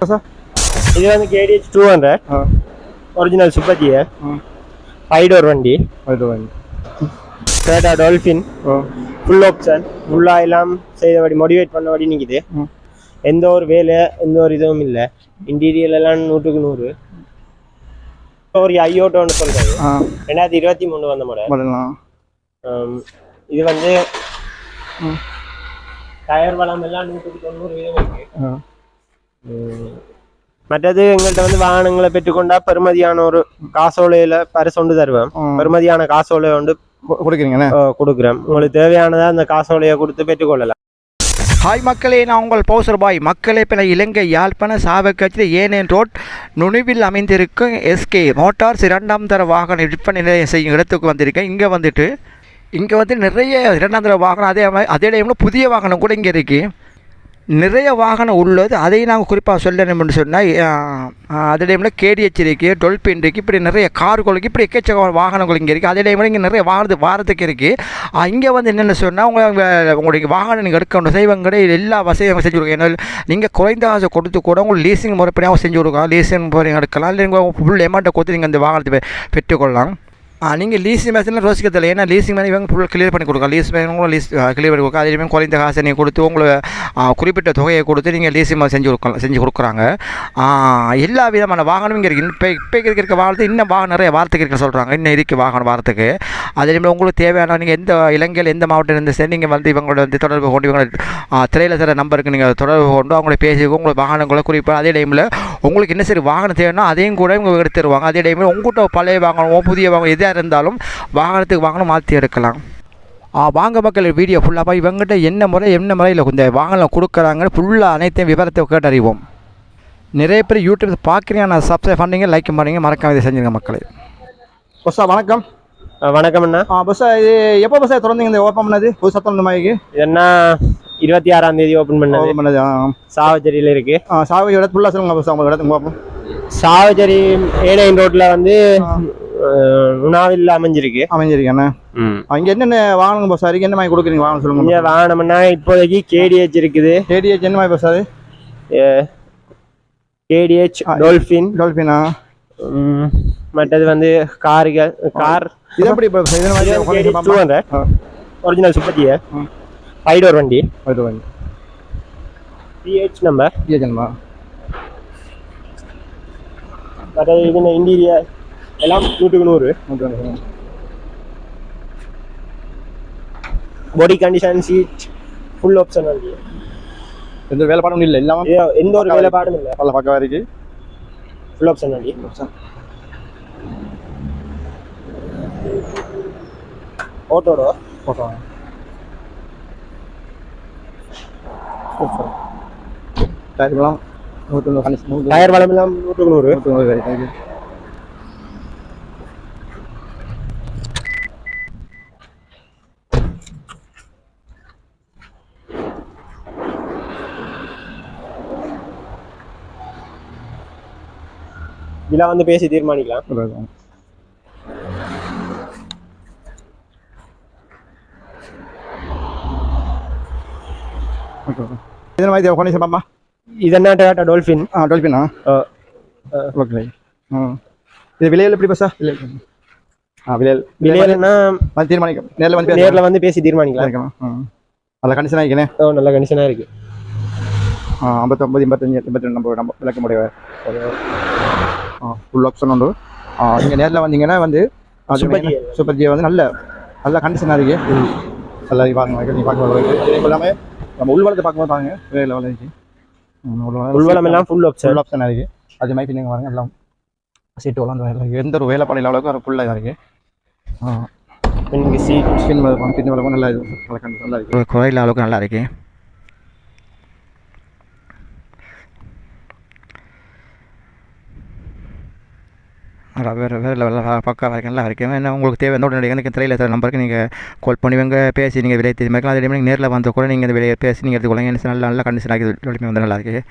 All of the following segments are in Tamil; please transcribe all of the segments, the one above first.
இது வந்து KDH 200 original super gear 5 door வண்டி. டொயோட்டா டால்ஃபின் ஃபுல் ஆப்ஷன், ஃபுல்லாக எல்லாம் செய்தபடி மோடிவேட் பண்ணபடி நிற்குது. எந்த ஒரு வேலை எந்த ஒரு இதுவும் இல்லை. இன்டீரியர் எல்லாம் 100க்கு 100. ஒரு ஐயோட்டோன்னு சொல்றது 2023 வந்த மாடல். இது வந்து டயர் வளம் எல்லாம் 100க்கு 90 வீதம் இருக்கு. மற்றது எங்கள்கிட்ட வந்து வாகனங்களை பெற்றுக்கொண்டா பெருமதியான ஒரு காசோலையில பரிசொண்டு தருவேன். பெருமதியான காசோலை வந்து கொடுக்குறேன். உங்களுக்கு தேவையானதா அந்த காசோலையை கொடுத்து பெற்றுக்கொள்ளலாம். ஹாய் மக்களே, நான் உங்கள் பௌசர் பாய். மக்களே, பிற இலங்கை யாழ்ப்பாண சாவகத்தில் ஏனேன் ரோட் நுனிவில் அமைந்திருக்கும் SK மோட்டார்ஸ் 2ஆம் தர வாகன விற்பனை நிலையம் செய்யும் இடத்துக்கு வந்திருக்கேன். இங்கே வந்து நிறைய 2ஆம் தர வாகனம், அதே டைமில் புதிய வாகனம் கூட இங்கே இருக்குது. நிறைய வாகனம் உள்ளது. அதையும் நாங்கள் குறிப்பாக சொல்லணும்னு சொன்னால், அதே டைமில் KDH இருக்குது, டொல்பின் இருக்குது, இப்படி நிறைய கார்களுக்கு இப்படி எக்கச்சக்க வாகனங்கள் இங்கே இருக்குது. அதே டைமில் இங்கே நிறைய வாரத்துக்கு இருக்குது. இங்கே வந்து என்னென்னு சொன்னால், உங்களுடைய வாகனம் நீங்கள் எடுக்கணும் செய்வங்கட எல்லா வசதியும் செஞ்சு கொடுங்க. ஏன்னா நீங்கள் குறைந்த காசு கொடுத்து கூட உங்களுக்கு லீசிங் முறைப்படியாக செஞ்சு கொடுக்கலாம். லீசிங் முறை எடுக்கலாம். இல்லை நீங்கள் ஃபுல் அமௌண்ட்டை கொடுத்து நீங்கள் அந்த வாகனத்தை பெற்றுக்கொள்ளலாம். நீங்கள் லீசிங் மேட்ச்லாம் ரோசிக்கதில்லை. ஏன்னா லீசிங் மேலே இவங்க ஃபுல் கிளியர் பண்ணி கொடுக்கலாம். லீஸ் மேலும் கிளியர் பண்ணி கொடுக்கலாம். அதே குறைந்த காசை நீங்கள் கொடுத்து உங்களுக்கு குறிப்பிட்ட தொகையை கொடுத்து நீங்கள் லீசிங் செஞ்சு கொடுக்குறாங்க. எல்லா விதமான வாகனமும் இங்கே இருக்குது. இப்போ இருக்க வாகனத்தை இன்னும் நிறைய வாரத்துக்கு இருக்க சொல்கிறாங்க. இன்னும் இருக்குது வாகனம் வாரத்துக்கு. அதே டைமில் உங்களுக்கு தேவையான நீங்கள் எந்த இலங்கையில் எந்த மாவட்டம் இருந்து சரி நீங்கள் வந்து இவங்களோட வந்து தொடர்பு கொண்டு இவங்க திரையில் தர நம்பருக்கு நீங்கள் தொடர்பு கொண்டு அவங்கள பேசி உங்களுக்கு வாகனங்களை குறிப்பாக அதே டைமில் உங்களுக்கு என்ன சரி வாகனம் தேவைன்னா அதையும் கூட இவங்க எடுத்து தருவாங்க. அதே டைமில் உங்கள்கிட்ட பழைய வாகனம் புதிய வாகனம் எதாக இருந்தாலும் வாகனத்துக்கு வாகனம் மாற்றி எடுக்கலாம். வாங்க மக்கள், வீடியோ ஃபுல்லாக இவங்ககிட்ட என்ன முறையில் இந்த வாகனம் கொடுக்குறாங்கன்னு ஃபுல்லாக அனைத்தையும் விவரத்தை கேட்டறிவோம். நிறைய பேர் யூடியூப் பார்க்குறீங்க, நான் சப்ஸ்கிரைப் பண்ணுறீங்க, லைக் பண்ணுறீங்க, மறக்காம இதை செஞ்சுருங்க மக்களே. பஸ்ஸா வணக்கம். வணக்கம் அண்ணா. பஸ்ஸா இது எப்போ பஸ்ஸா திறந்தீங்க இந்த ஓப்பன் பண்ணது? புதுசாக திறந்த மாதிரி என்ன 26ஆம் தேதி ஓப்பன் பண்ணது. சாவச்சேரியில் இருக்கு. சாவச்சேரி இடத்து ஃபுல்லாக சொல்லுங்க பஸ்ஸா உங்கள் இடத்துக்கு பார்ப்போம். சாவச்சேரி A9 ரோட்டில் வந்து உணாவில் அமைஞ்சிருக்கேண்ணா. அங்க என்னென்ன வாகனம் பஸ் இருக்கு? என்ன மாதிரி கொடுக்குறீங்க வாகனம் சொல்லுங்க. வாகனம்னா இப்போதைக்கு KDH இருக்குது. KDH என்ன மாதிரி பஸ் அது? KDH டால்ஃபினா. மற்றது வந்து கார் இது எப்படி ஒரிஜினல் சூப்பர் ஜியர் 5 டோர் வண்டி. PH number. மற்றது இது இன்டீரியர் எல்லாம் 100க்கு 100. Body condition, seat full option வண்டி. எந்த வேலைப்பாடும் இல்லை. எந்த ஒரு வேலைப்பாடும் இல்லை. பல பக்கம் இருக்கு. ஃபுல் ஆப்ஷன் வண்டி. ஓட்டோடோ டயர் வளம் 100க்கு 100. இதெல்லாம் வந்து பேசி தீர்மானிக்கலாம். இதென்ன டொயோட்டா டால்ஃபின். டால்ஃபினா. ஓகே. இது விலையில் எப்படி பஸ்ஸா? விலையில்னா தீர்மானிக்கலாம். நேரில் வந்து பேசி தீர்மானிக்கலாம். நல்ல கண்டிஷனாக இருக்கேன். நல்ல கண்டிஷனாக இருக்கு. 59 85 82 நம்ம விளக்க முடியாது. ஃபுல் ஆப்ஷன் உண்டு. நீங்கள் நேரில் வந்தீங்கன்னா வந்து சூப்பர் ஜியை வந்து நல்ல கண்டிஷனாக இருக்கு. நல்லா பாருங்க. நீங்கள் பார்க்கும்போது எல்லாமே நம்ம உள்வளத்தை பார்க்கும்போது பாருங்க வேறு லெவலில் இருக்கு. உள்வளம் எல்லாம் ஃபுல் ஆப்ஷனாக இருக்கு. அதே மாதிரி நீங்கள் பாருங்க எல்லாம் சீட்டு எல்லாம் எந்த ஒரு வேலை பண்ணல அளவுக்கு அது ஃபுல்லாக இருக்கு. சீட் வரவும் நல்லா இருக்கு. குறையில அளவுக்கு நல்லா இருக்கு. வேறு பக்கா வரைக்கும் நல்லா வரைக்கும். என்ன உங்களுக்கு தேவை உடனடியாக எனக்கு திரையில் தர நம்பருக்கு நீங்கள் கால் பண்ணி பேசி நீங்கள் விலையை தெரியுமா. அதே டைம் நேரில் வந்து கூட நீங்கள் இந்த விலையை பேசி நீங்கள் எடுத்துக்கொள்ளுங்க. நல்ல கண்டிஷன் ஆகி வந்து நல்லா இருக்குது.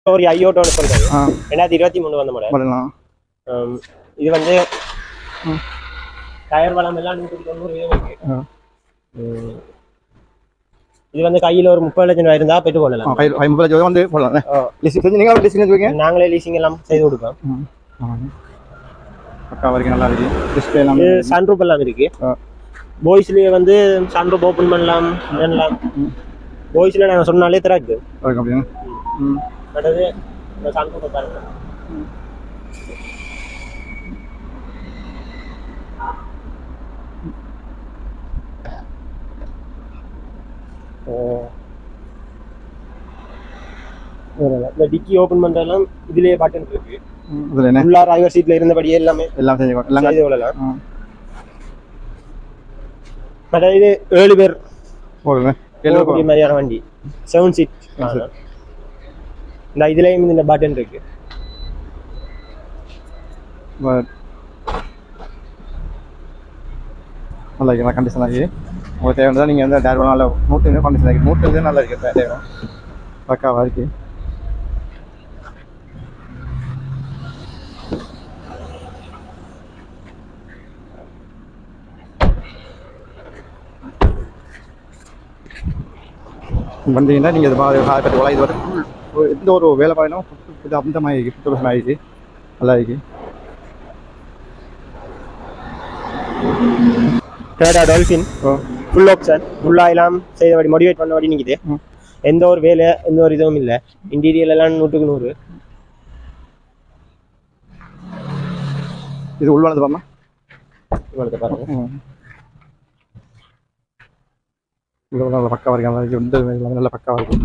ஒரு ஐயோட்டோன்னு சொல்றது 2023 வந்த மாடல். பண்ணலாம். இது வந்து டயர் வளம் எல்லாம் 190 இருக்கு. இது வந்து கையில ஒரு 30 லட்சம் ரூபாய் இருந்தா பெற்று கொள்ளலாம். 50 லட்சம் வந்து போடலாம். நீங்க லீசிங் எடுத்துவீங்க? நாங்களே லீசிங் எல்லாம் செய்து கொடுப்போம். பக்கா வரைக்கும் நல்லா இருக்கு. டிஸ்ப்ளே எல்லாம் சன்ரூப் எல்லாம் இருக்கு. பாய்ஸ்லயே வந்து சன்ரூப் ஓபன் பண்ணலாம். பாய்ஸ்ல நாங்க சொன்னாலே திறக்கு. ஓகே அப்படியே. அடுத்து இந்த சன்ரூப் பாருங்க. இந்த டிக்கி ஓபன் பண்றதெல்லாம் இதுலயே பட்டன் இருக்கு. இதுல என்ன உள்ள டிரைவர் சீட்ல இருந்தபடியே எல்லாமே எல்லாம் செய்து கொள்ளலாம். இது 7 பேர் போடுங்க. மாதிரியான வண்டி 7 சீட். இந்த இதுலயும் இந்த பட்டன் இருக்கு. நல்லா இருக்கு. கண்டிஷன் ஆகி உங்களுக்கு தேவையான நீங்கள் வந்து டேர் நல்லா மூட்டு கண்டிஷன் ஆகி மூட்டு நல்லா இருக்கு. தேவை பக்காவாக இருக்கு. வந்தீங்கன்னா நீங்கள் இது வந்து எந்த ஒரு வேலை பாயினும் இது அந்த மாதிரி இருக்கு. 50% ஆகிடுச்சு. நல்லா இருக்கு. டொயோட்டா டால்ஃபின் ஃபுல் ஆப்ஷன் ஃபுல்லாக எல்லாம் செய்தபடி மோடிவேட் பண்ணபடி நிற்கிது. எந்த ஒரு வேலை எந்த ஒரு இதுவும் இல்லை. இன்டீரியர் எல்லாம் 100க்கு 100. இது உள்வானது பாருங்க. இவ்வளோ பாருங்க. நல்ல பக்காவாக இருக்கு. எந்த நல்ல பக்காவாக இருக்கும்.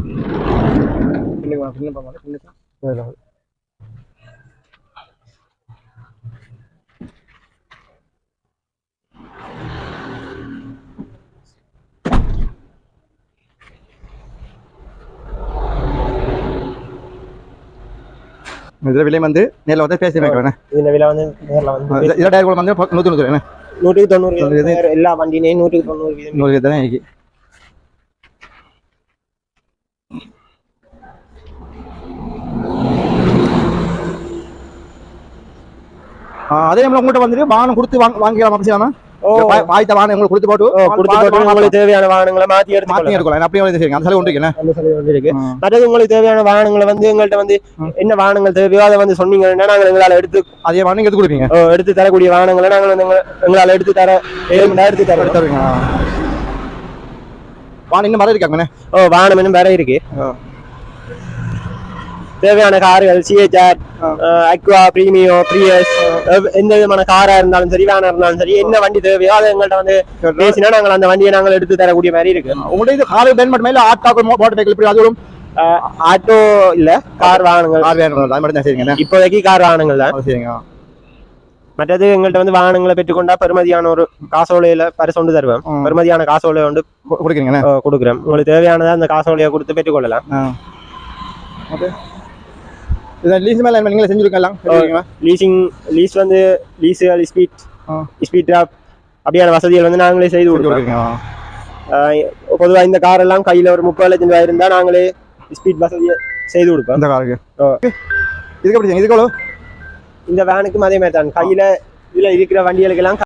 இதில் விலை வந்து நேரில் வந்து பேசி வைக்கிறேன். இந்த விலை வந்து நேரில் வந்து இதில் டயர் வந்து 190 190 எல்லா வண்டியிலையும் 190 தானே இருக்கு. அதே மாதிரி உங்கள்கிட்ட வந்துட்டு வாகனம் கொடுத்து வாங்கிக்கலாம் அப்படின்னா வாய்த்த வாகனம் உங்களுக்கு கொடுத்து போட்டு உங்களுக்கு தேவையான வாகனங்களை மாற்றி எடுக்கலாம். அப்படியே அந்த சலுகை ஒன்று இருக்கு. அதாவது உங்களுக்கு தேவையான வாகனங்களை வந்து எங்கள்கிட்ட வந்து என்ன வாகனங்கள் தேவையோ அதை வந்து சொன்னீங்கன்னா நாங்கள் எங்களால் எடுத்து அதே வாகனம் எடுத்து கொடுப்பீங்க. எடுத்து தரக்கூடிய வாகனங்களை நாங்கள் வந்து எங்களால் எடுத்து தருவீங்க. வாகனம் இன்னும் வர இருக்காங்கண்ணே. வாகனம் இன்னும் வர இருக்கு. தேவையான கார்கள் சிஹெச்ஆர், அக்வா, பிரீமியோ, பிரியஸ், எந்த விதமான காரா இருந்தாலும் சரி வேனா இருந்தாலும் சரி என்ன வண்டி தேவையோ அதை எங்கள்கிட்ட வந்து பேசினா நாங்கள் அந்த வண்டியை நாங்கள் எடுத்து தரக்கூடிய மாதிரி இருக்கு. உங்களுடைய இது கார் பயன்படுத்த இல்லை ஆட்டோ மோட்டர் சைக்கிள் இப்படி அதுவும் ஆட்டோ இல்ல கார் வாகனங்கள். கார் வாகனங்கள் அது மட்டும் தான் சரிங்க. இப்போதைக்கு கார் வாகனங்கள் தான் சரிங்க. மற்றது எங்கள்கிட்ட வந்து வாகனங்களை பெற்றுக்கொண்டா பெருமதியான ஒரு காசோலையில பரிசு ஒன்று தருவேன். பெருமதியான காசோலையை வந்து கொடுக்குறேன். உங்களுக்கு தேவையானதை அந்த காசோலையை கொடுத்து பெற்றுக்கொள்ளலாம். லீஸ் மேல நீங்களே செஞ்சுருக்கலாம். லீஸ் வந்து லீஸுகள் ஸ்பீட் டிராப் அப்படியான வசதிகள் வந்து நாங்களே செய்து கொடுக்குறோம். பொதுவாக இந்த கார் எல்லாம் கையில் ஒரு 30 லட்சம் ரூபாய் இருந்தால் நாங்களே ஸ்பீட் வசதியை செய்து கொடுப்போம். இந்த காருக்கு இதுக்கு எப்படி இதுக்கு இந்த வேனுக்கும் அதே மாதிரி தான். கையில் இதில் இருக்கிற வண்டிகளுக்கெல்லாம்